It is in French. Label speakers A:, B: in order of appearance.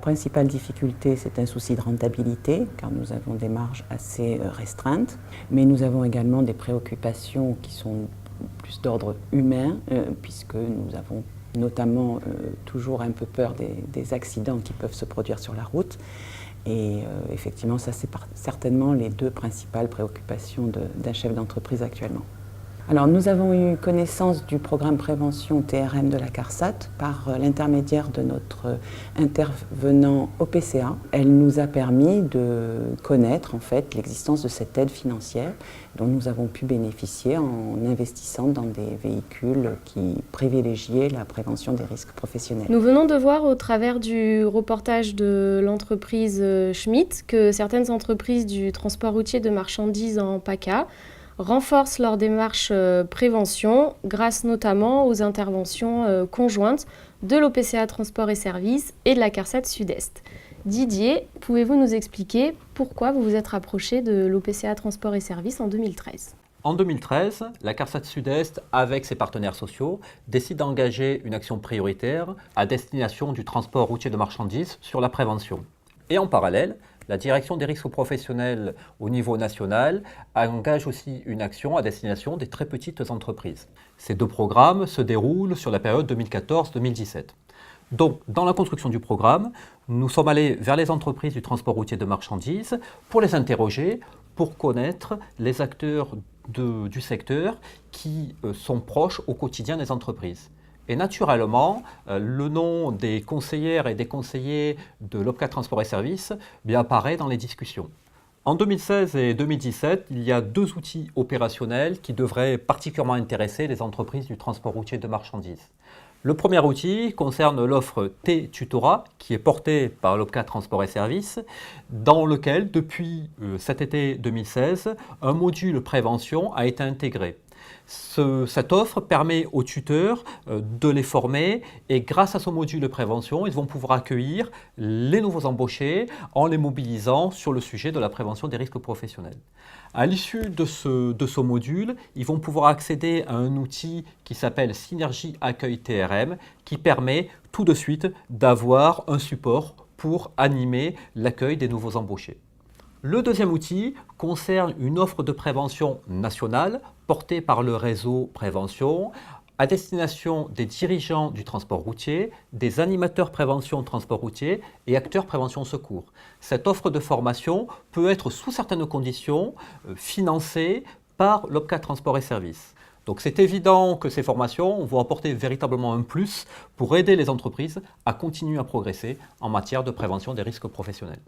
A: principale difficulté, c'est un souci de rentabilité, car nous avons des marges assez restreintes, mais nous avons également des préoccupations qui sont plus d'ordre humain, puisque nous avons notamment toujours un peu peur des accidents qui peuvent se produire sur la route. Et effectivement, ça c'est certainement les deux principales préoccupations d'un chef d'entreprise actuellement. Alors nous avons eu connaissance du programme prévention TRM de la CARSAT par l'intermédiaire de notre intervenant OPCA. Elle nous a permis de connaître en fait l'existence de cette aide financière dont nous avons pu bénéficier en investissant dans des véhicules qui privilégiaient la prévention des risques professionnels.
B: Nous venons de voir au travers du reportage de l'entreprise Schmitt que certaines entreprises du transport routier de marchandises en PACA renforcent leur démarche prévention grâce notamment aux interventions conjointes de l'OPCA Transport et Services et de la CARSAT Sud-Est. Didier, pouvez-vous nous expliquer pourquoi vous vous êtes rapproché de l'OPCA Transport et Services en 2013 ?
C: En 2013, la CARSAT Sud-Est, avec ses partenaires sociaux, décide d'engager une action prioritaire à destination du transport routier de marchandises sur la prévention. Et en parallèle, la direction des risques professionnels au niveau national engage aussi une action à destination des très petites entreprises. Ces deux programmes se déroulent sur la période 2014-2017. Donc, dans la construction du programme, nous sommes allés vers les entreprises du transport routier de marchandises pour les interroger, pour connaître les acteurs du secteur qui sont proches au quotidien des entreprises. Et naturellement, le nom des conseillères et des conseillers de l'OPCA Transport et Services apparaît dans les discussions. En 2016 et 2017, il y a deux outils opérationnels qui devraient particulièrement intéresser les entreprises du transport routier de marchandises. Le premier outil concerne l'offre T-Tutorat qui est portée par l'OPCA Transport et Services, dans lequel, depuis cet été 2016, un module prévention a été intégré. Cette offre permet aux tuteurs de les former et grâce à ce module de prévention, ils vont pouvoir accueillir les nouveaux embauchés en les mobilisant sur le sujet de la prévention des risques professionnels. À l'issue de ce module, ils vont pouvoir accéder à un outil qui s'appelle Synergie Accueil TRM qui permet tout de suite d'avoir un support pour animer l'accueil des nouveaux embauchés. Le deuxième outil concerne une offre de prévention nationale portée par le réseau Prévention à destination des dirigeants du transport routier, des animateurs prévention transport routier et acteurs prévention secours. Cette offre de formation peut être sous certaines conditions financée par l'OPCA Transport et Services. Donc c'est évident que ces formations vont apporter véritablement un plus pour aider les entreprises à continuer à progresser en matière de prévention des risques professionnels.